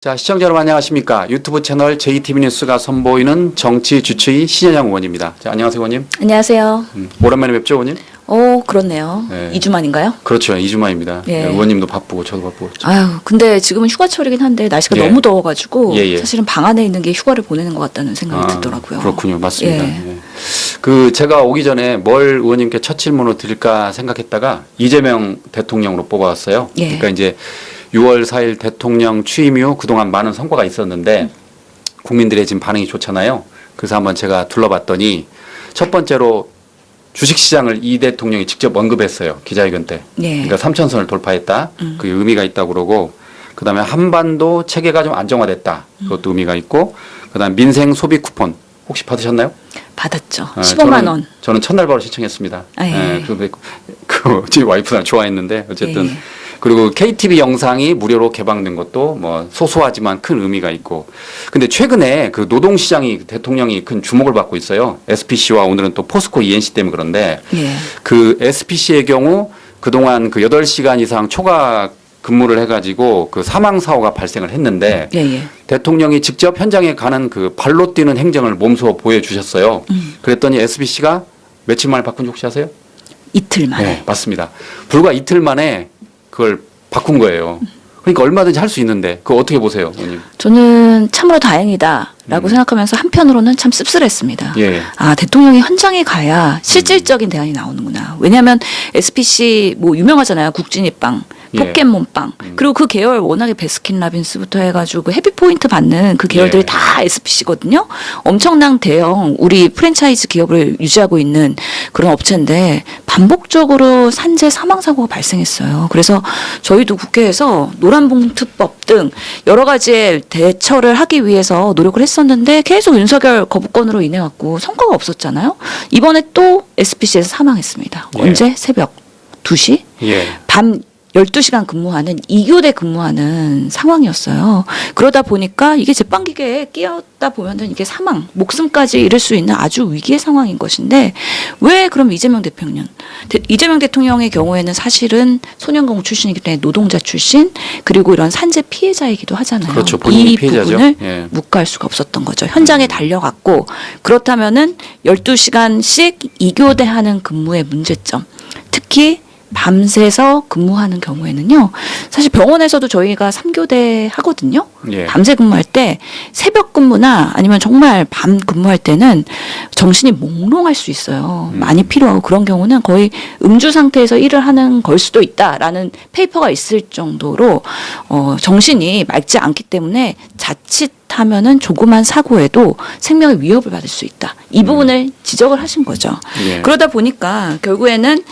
자, 시청자 여러분 안녕하십니까? 유튜브 채널 JTB 뉴스가 선보이는 정치 주치의 신현영 의원입니다. 자, 안녕하세요, 의원님. 안녕하세요. 오랜만에 뵙죠, 의원님? 그렇네요. 네. 2주 만인가요? 그렇죠, 2주 만입니다. 예. 네, 의원님도 바쁘고 저도 바쁘고. 아유, 근데 지금은 휴가철이긴 한데 날씨가 예. 너무 더워가지고 예, 예. 사실은 방 안에 있는 게 휴가를 보내는 것 같다는 생각이 들더라고요. 그렇군요, 맞습니다. 예. 예. 제가 오기 전에 뭘 의원님께 첫 질문을 드릴까 생각했다가 이재명 대통령으로 뽑아왔어요. 예. 그러니까 이제 6월 4일 대통령 취임 이후 그동안 많은 성과가 있었는데 국민들의 지금 반응이 좋잖아요. 그래서 한번 제가 둘러봤더니 첫 번째로 주식시장을 이 대통령이 직접 언급했어요. 기자회견 때. 예. 그러니까 3천선을 돌파했다. 그게 의미가 있다고 그러고 그다음에 한반도 체계가 좀 안정화됐다. 그것도 의미가 있고 그다음에 민생 소비 쿠폰 혹시 받으셨나요? 받았죠. 15만 원. 저는 첫날 바로 신청했습니다. 아, 예. 예, 그런데 저희 와이프가 좋아했는데 어쨌든 예. 그리고 KTV 영상이 무료로 개방된 것도 뭐 소소하지만 큰 의미가 있고. 근데 최근에 그 노동시장이 대통령이 큰 주목을 받고 있어요. SPC와 오늘은 또 포스코 ENC 때문에 그런데 예. 그 SPC의 경우 그동안 그 8시간 이상 초과 근무를 해가지고 그 사망 사고가 발생을 했는데 예, 예. 대통령이 직접 현장에 가는 그 발로 뛰는 행정을 몸소 보여주셨어요. 그랬더니 SPC가 며칠 만에 바꾼 지 혹시 아세요? 이틀 만에. 네, 맞습니다. 불과 이틀 만에 그걸 바꾼 거예요. 그러니까 얼마든지 할 수 있는데 그거 어떻게 보세요, 의원님? 저는 참으로 다행이다라고 생각하면서 한편으로는 참 씁쓸했습니다. 예. 아, 대통령이 현장에 가야 실질적인 대안이 나오는구나. 왜냐하면 SPC 뭐 유명하잖아요. 국진이빵, 예. 포켓몬빵. 그리고 그 계열 워낙에 베스킨라빈스부터 해가지고 그 헤비포인트 받는 그 계열들이 예. 다 SPC거든요. 엄청난 대형 우리 프랜차이즈 기업을 유지하고 있는 그런 업체인데 반복적으로 산재 사망 사고가 발생했어요. 그래서 저희도 국회에서 노란봉투법 등 여러 가지의 대처를 하기 위해서 노력을 했었는데 계속 윤석열 거부권으로 인해 갖고 성과가 없었잖아요. 이번에 또 SPC에서 사망했습니다. 예. 언제? 새벽 2시? 예. 밤 12시간 근무하는 2교대 근무하는 상황이었어요. 그러다 보니까 이게 제빵기계에 끼었다 보면은 이게 사망, 목숨까지 잃을 수 있는 아주 위기의 상황인 것인데 왜 그럼 이재명 대통령의 경우에는 사실은 소년공무 출신이기 때문에 노동자 출신 그리고 이런 산재 피해자이기도 하잖아요. 그렇죠. 본인이 이 피해자죠. 부분을 예. 묵과할 수가 없었던 거죠. 현장에 달려갔고 그렇다면은 12시간씩 2교대 하는 근무의 문제점. 특히 밤새서 근무하는 경우에는요. 사실 병원에서도 저희가 3교대 하거든요. 예. 밤새 근무할 때 새벽 근무나 아니면 정말 밤 근무할 때는 정신이 몽롱할 수 있어요. 많이 필요하고 그런 경우는 거의 음주 상태에서 일을 하는 걸 수도 있다라는 페이퍼가 있을 정도로 정신이 맑지 않기 때문에 자칫하면은 조그만 사고에도 생명의 위협을 받을 수 있다. 이 부분을 지적을 하신 거죠. 예. 그러다 보니까 결국에는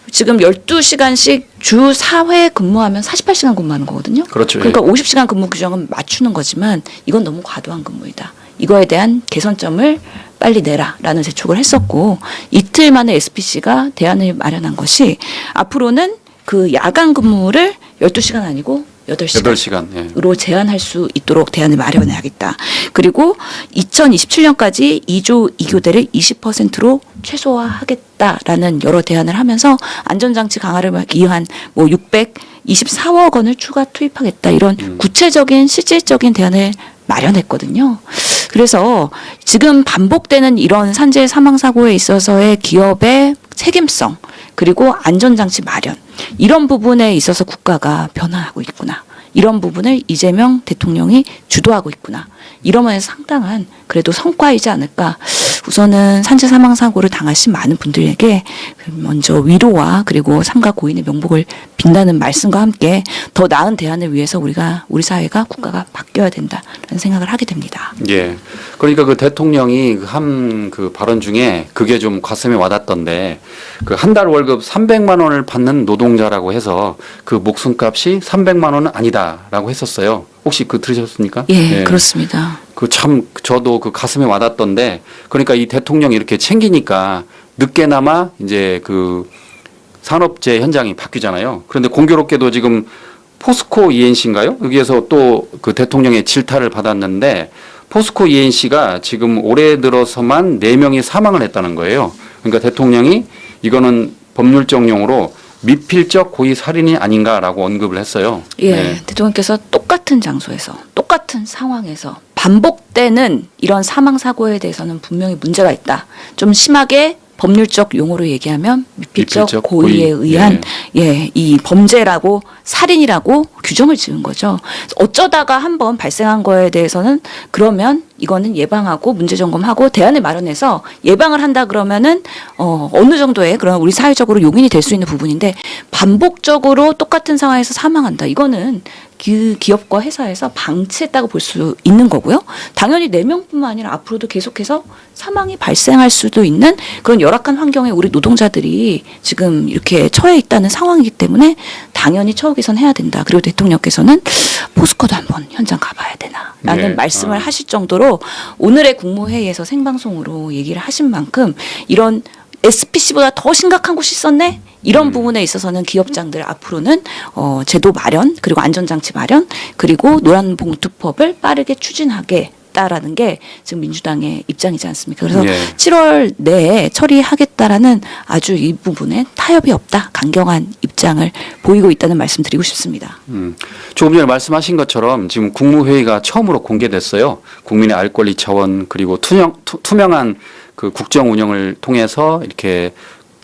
지금 12시간씩 주 4회 근무하면 48시간 근무하는 거거든요. 그렇죠. 그러니까 50시간 근무 규정은 맞추는 거지만 이건 너무 과도한 근무이다. 이거에 대한 개선점을 빨리 내라라는 재촉을 했었고 이틀 만에 SPC가 대안을 마련한 것이 앞으로는 그 야간 근무를 12시간 아니고 8시간. 예. 으로 제한할 수 있도록 대안을 마련해야겠다. 그리고 2027년까지 2조 2교대를 20%로 최소화하겠다라는 여러 대안을 하면서 안전장치 강화를 위한 뭐 624억 원을 추가 투입하겠다. 이런 구체적인 실질적인 대안을 마련했거든요. 그래서 지금 반복되는 이런 산재 사망 사고에 있어서의 기업의 책임성 그리고 안전장치 마련 이런 부분에 있어서 국가가 변화하고 있구나. 이런 부분을 이재명 대통령이 주도하고 있구나. 이러면 상당한 그래도 성과이지 않을까. 우선은 산재 사망 사고를 당하신 많은 분들에게 먼저 위로와 그리고 삼가 고인의 명복을 빈다는 말씀과 함께 더 나은 대안을 위해서 우리 사회가 국가가 바뀌어야 된다라는 생각을 하게 됩니다. 예. 그러니까 그 대통령이 한 그 발언 중에 그게 좀 가슴에 와닿던데 그 한 달 월급 300만 원을 받는 노동자라고 해서 그 목숨값이 300만 원은 아니다라고 했었어요. 혹시 그 들으셨습니까? 예. 그렇습니다. 그 참 저도 그 가슴에 와닿던데 그러니까 이 대통령이 이렇게 챙기니까 늦게나마 이제 그 산업재 현장이 바뀌잖아요. 그런데 공교롭게도 지금 포스코 ENC인가요? 여기에서 또 그 대통령의 질타를 받았는데 포스코 ENC가 지금 올해 들어서만 4명이 사망을 했다는 거예요. 그러니까 대통령이 이거는 법률적 용어로 미필적 고의 살인이 아닌가라고 언급을 했어요. 예, 네. 대통령께서 똑같은 장소에서 똑같은 상황에서 반복되는 이런 사망 사고에 대해서는 분명히 문제가 있다. 좀 심하게 법률적 용어로 얘기하면 미필적 고의에 의한 이 범죄라고 살인이라고 규정을 지은 거죠. 어쩌다가 한번 발생한 거에 대해서는 그러면 이거는 예방하고 문제 점검하고 대안을 마련해서 예방을 한다 그러면은 어느 정도의 그런 우리 사회적으로 용인이 될 수 있는 부분인데 반복적으로 똑같은 상황에서 사망한다. 이거는 그 기업과 회사에서 방치했다고 볼 수 있는 거고요. 당연히 4명뿐만 아니라 앞으로도 계속해서 사망이 발생할 수도 있는 그런 열악한 환경에 우리 노동자들이 지금 이렇게 처해 있다는 상황이기 때문에 당연히 처우 개선해야 된다. 그리고 대통령께서는 포스코도 한번 현장 가봐야 되나라는 네. 말씀을 하실 정도로 오늘의 국무회의에서 생방송으로 얘기를 하신 만큼 이런 SPC보다 더 심각한 곳이 있었네? 이런 부분에 있어서는 기업장들 앞으로는 제도 마련 그리고 안전장치 마련 그리고 노란봉투법을 빠르게 추진하겠다라는 게 지금 민주당의 입장이지 않습니까? 그래서 7월 내에 처리하겠다라는 아주 이 부분에 타협이 없다. 강경한 입장을 보이고 있다는 말씀 드리고 싶습니다. 조금 전에 말씀하신 것처럼 지금 국무회의가 처음으로 공개됐어요. 국민의 알 권리 차원 그리고 투명한 그 국정 운영을 통해서 이렇게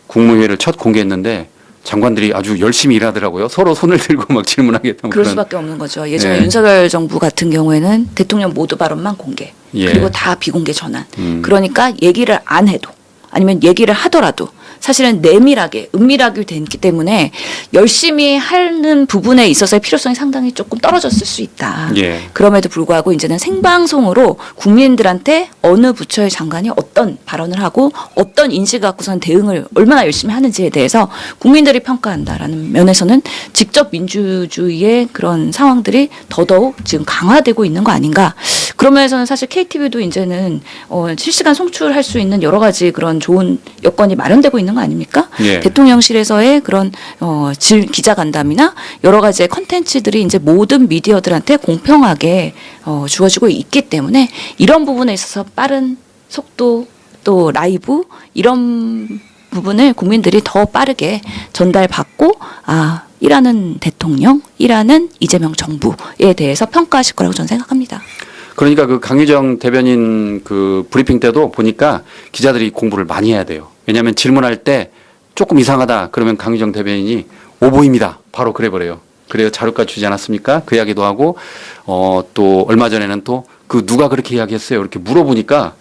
국무회의를 첫 공개했는데 장관들이 아주 열심히 일하더라고요. 서로 손을 들고 막 질문하겠다는 그럴 수밖에 없는 거죠. 예전에 네. 윤석열 정부 같은 경우에는 대통령 모두 발언만 공개 그리고 다 비공개 전환. 그러니까 얘기를 안 해도 아니면 얘기를 하더라도 사실은 내밀하게 은밀하게 됐기 때문에 열심히 하는 부분에 있어서의 필요성이 상당히 조금 떨어졌을 수 있다. 그럼에도 불구하고 이제는 생방송으로 국민들한테 어느 부처의 장관이 어떤 발언을 하고 어떤 인식을 갖고선 대응을 얼마나 열심히 하는지에 대해서 국민들이 평가한다라는 면에서는 직접 민주주의의 그런 상황들이 더더욱 지금 강화되고 있는 거 아닌가. 그런 면에서는 사실 KTV도 이제는 실시간 송출할 수 있는 여러 가지 그런 좋은 여건이 마련되고 있는 거 아닙니까? 대통령실에서의 그런 기자간담이나 여러 가지의 컨텐츠들이 이제 모든 미디어들한테 공평하게 주어지고 있기 때문에 이런 부분에 있어서 빠른 속도 또 라이브 이런 부분을 국민들이 더 빠르게 전달받고 일하는 대통령, 일하는 이재명 정부에 대해서 평가하실 거라고 저는 생각합니다. 그러니까 그 강유정 대변인 그 브리핑 때도 보니까 기자들이 공부를 많이 해야 돼요. 왜냐하면 질문할 때 조금 이상하다 그러면 강유정 대변인이 오보입니다. 바로 그래버려요. 그래요. 자료가 주지 않았습니까? 그 이야기도 하고 또 얼마 전에는 또 그 누가 그렇게 이야기했어요. 이렇게 물어보니까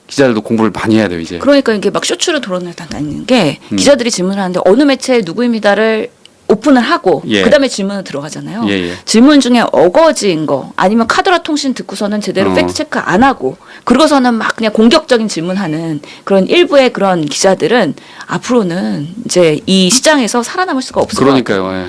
기자들도 공부를 많이 해야 돼요. 이제. 그러니까 이게 막 쇼츠로 돌아다니는 게 기자들이 질문하는데 어느 매체에 누구입니다를 오픈을 하고 그다음에 질문을 들어가잖아요. 질문 중에 어거지인 거 아니면 카드라 통신 듣고서는 제대로 팩트 체크 안 하고 그러고서는 막 그냥 공격적인 질문하는 그런 일부의 그런 기자들은 앞으로는 이제 이 시장에서 살아남을 수가 없을 것 같아요.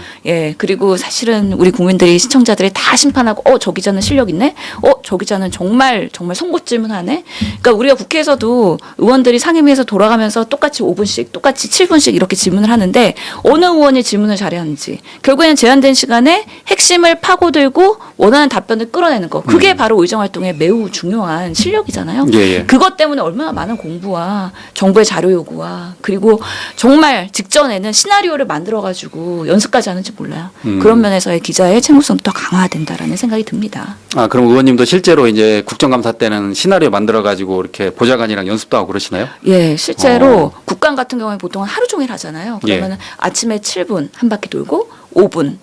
그리고 사실은 우리 국민들이 시청자들이 다 심판하고 저 기자는 실력 있네. 저 기자는 정말 송곳 질문하네. 그러니까 우리가 국회에서도 의원들이 상임위에서 돌아가면서 똑같이 5분씩 똑같이 7분씩 이렇게 질문을 하는데 어느 의원이 질문을 잘하는지 결국에는 제한된 시간에 핵심을 파고들고 원하는 답변을 끌어내는 거 그게 바로 의정활동의 매우 중요한 실력이잖아요. 그것 때문에 얼마나 많은 공부와 정부의 자료 요구와 그리고 정말 직전에는 시나리오를 만들어가지고 연습까지 하는지 몰라요. 그런 면에서의 기자의 책무성도 더 강화된다라는 생각이 듭니다. 그럼 의원님도 실제로 이제 국정감사 때는 시나리오 만들어가지고 이렇게 보좌관이랑 연습도 하고 그러시나요? 실제로 국감 같은 경우에 보통 하루 종일 하잖아요. 그러면 아침에 7분 한 바퀴 돌고 5분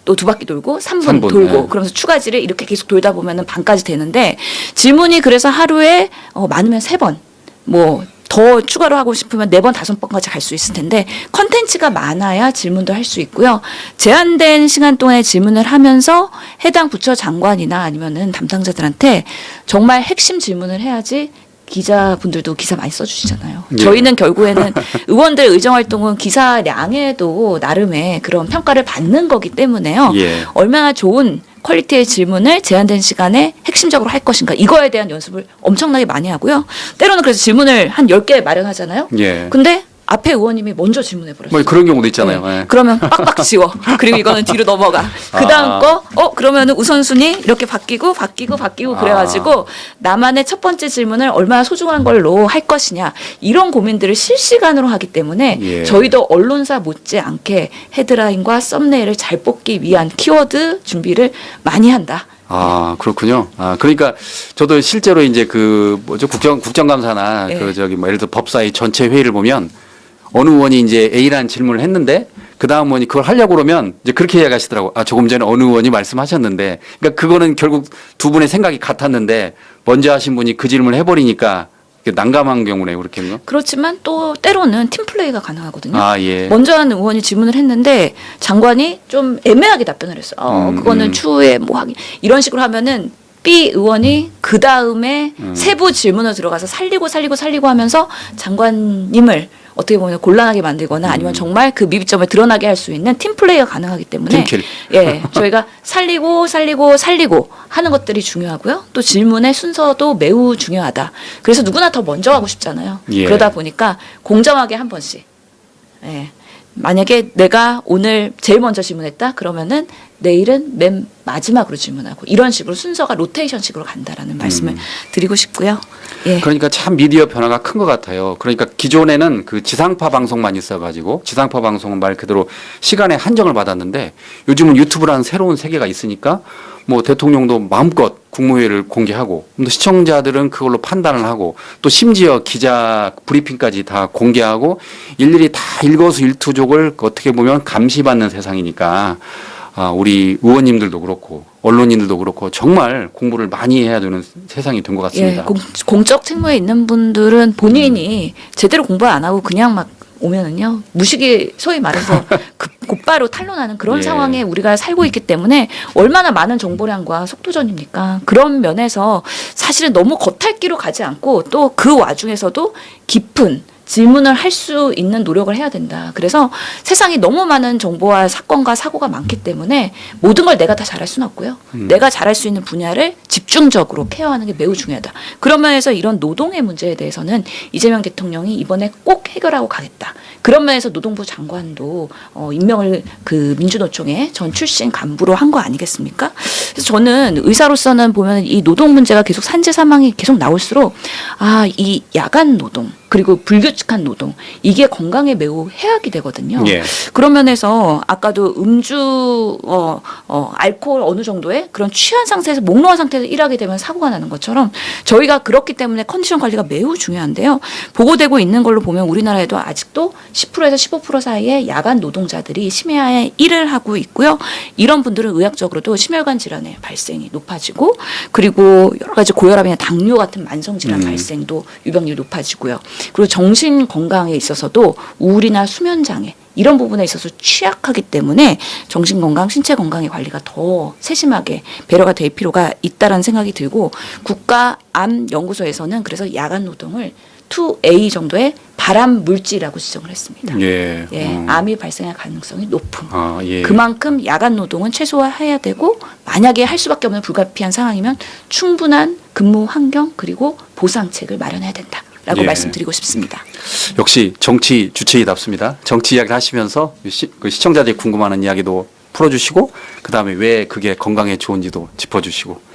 또 2바퀴 돌고 3분 돌고 그러면서 추가지를 이렇게 계속 돌다 보면은 반까지 되는데 질문이 그래서 하루에 많으면 3번 더 추가로 하고 싶으면 4번, 5번까지 갈 수 있을 텐데 컨텐츠가 많아야 질문도 할 수 있고요. 제한된 시간 동안에 질문을 하면서 해당 부처 장관이나 아니면은 담당자들한테 정말 핵심 질문을 해야지 기자분들도 기사 많이 써주시잖아요. 저희는 결국에는 의원들 의정활동은 기사량에도 나름의 그런 평가를 받는 거기 때문에요. 얼마나 좋은 퀄리티의 질문을 제한된 시간에 핵심적으로 할 것인가 이거에 대한 연습을 엄청나게 많이 하고요. 때로는 그래서 질문을 한 10개 마련하잖아요. 근데 앞에 의원님이 먼저 질문해 버렸어요. 뭐 그런 경우도 있잖아요. 예. 그러면 빡빡 지워. 그리고 이거는 뒤로 넘어가. 그 다음 거, 그러면은 우선순위 이렇게 바뀌고 그래가지고 나만의 첫 번째 질문을 얼마나 소중한 걸로 할 것이냐. 이런 고민들을 실시간으로 하기 때문에 예. 저희도 언론사 못지않게 헤드라인과 썸네일을 잘 뽑기 위한 키워드 준비를 많이 한다. 아, 그렇군요. 아, 그러니까 저도 실제로 이제 그 뭐죠? 국정감사나 예. 그 저기 뭐 예를 들어 법사위 전체 회의를 보면 어느 의원이 이제 A라는 질문을 했는데 그 다음 의원이 그걸 하려고 그러면 이제 그렇게 이야기하시더라고. 아, 조금 전에 어느 의원이 말씀하셨는데 그러니까 그거는 결국 두 분의 생각이 같았는데 먼저 하신 분이 그 질문을 해버리니까 난감한 경우네요. 그렇게 하면. 그렇지만 또 때로는 팀플레이가 가능하거든요. 아, 예. 먼저 하는 의원이 질문을 했는데 장관이 좀 애매하게 답변을 했어요. 그거는 추후에 뭐 하기 이런 식으로 하면은 B 의원이 그 다음에 세부 질문을 들어가서 살리고 하면서 장관님을 어떻게 보면 곤란하게 만들거나 아니면 정말 그 미비점을 드러나게 할 수 있는 팀플레이가 가능하기 때문에 팀킬. 예, 저희가 살리고 하는 것들이 중요하고요. 또 질문의 순서도 매우 중요하다. 그래서 누구나 더 먼저 하고 싶잖아요. 예. 그러다 보니까 공정하게 한 번씩. 예. 만약에 내가 오늘 제일 먼저 질문했다 그러면은 내일은 맨 마지막으로 질문하고 이런 식으로 순서가 로테이션식으로 간다라는 말씀을 드리고 싶고요. 예. 그러니까 참 미디어 변화가 큰 것 같아요. 그러니까 기존에는 그 지상파 방송만 있어가지고 지상파 방송은 말 그대로 시간에 한정을 받았는데 요즘은 유튜브라는 새로운 세계가 있으니까 뭐 대통령도 마음껏 국무회의를 공개하고 또 시청자들은 그걸로 판단을 하고 또 심지어 기자 브리핑까지 다 공개하고 일일이 다 일거수일투족을 어떻게 보면 감시받는 세상이니까 우리 의원님들도 그렇고 언론인들도 그렇고 정말 공부를 많이 해야 되는 세상이 된 것 같습니다. 예, 공적 책무에 있는 분들은 본인이 제대로 공부 안 하고 그냥 막 오면은요 무식이 소위 말해서 곧바로 탄로나는 그런 예. 상황에 우리가 살고 있기 때문에 얼마나 많은 정보량과 속도전입니까? 그런 면에서 사실은 너무 겉핥기로 가지 않고 또 그 와중에서도 깊은 질문을 할 수 있는 노력을 해야 된다. 그래서 세상이 너무 많은 정보와 사건과 사고가 많기 때문에 모든 걸 내가 다 잘할 수는 없고요. 내가 잘할 수 있는 분야를 집중적으로 케어하는 게 매우 중요하다. 그런 면에서 이런 노동의 문제에 대해서는 이재명 대통령이 이번에 꼭 해결하고 가겠다. 그런 면에서 노동부 장관도 임명을 그 민주노총의 전 출신 간부로 한 거 아니겠습니까? 그래서 저는 의사로서는 보면 이 노동 문제가 계속 산재 사망이 계속 나올수록 이 야간 노동 그리고 불규칙한 노동 이게 건강에 매우 해악이 되거든요. 예. 그런 면에서 아까도 음주, 알코올 어느 정도의 그런 취한 상태에서 몽롱한 상태에서 일하게 되면 사고가 나는 것처럼 저희가 그렇기 때문에 컨디션 관리가 매우 중요한데요. 보고되고 있는 걸로 보면 우리나라에도 아직도 10%에서 15% 사이에 야간 노동자들이 심야에 일을 하고 있고요. 이런 분들은 의학적으로도 심혈관 질환의 발생이 높아지고 그리고 여러 가지 고혈압이나 당뇨 같은 만성 질환 발생도 유병률이 높아지고요. 그리고 정신 건강에 있어서도 우울이나 수면 장애 이런 부분에 있어서 취약하기 때문에 정신 건강, 신체 건강의 관리가 더 세심하게 배려가 될 필요가 있다라는 생각이 들고 국가암연구소에서는 그래서 야간 노동을 2A 정도의 발암 물질이라고 지정을 했습니다. 예. 암이 발생할 가능성이 높은. 예. 그만큼 야간 노동은 최소화해야 되고 만약에 할 수밖에 없는 불가피한 상황이면 충분한 근무 환경 그리고 보상책을 마련해야 된다라고 예. 말씀드리고 싶습니다. 역시 정치 주체이답습니다. 정치 이야기를 하시면서 그 시청자들이 궁금해하는 이야기도 풀어주시고 그다음에 왜 그게 건강에 좋은지도 짚어주시고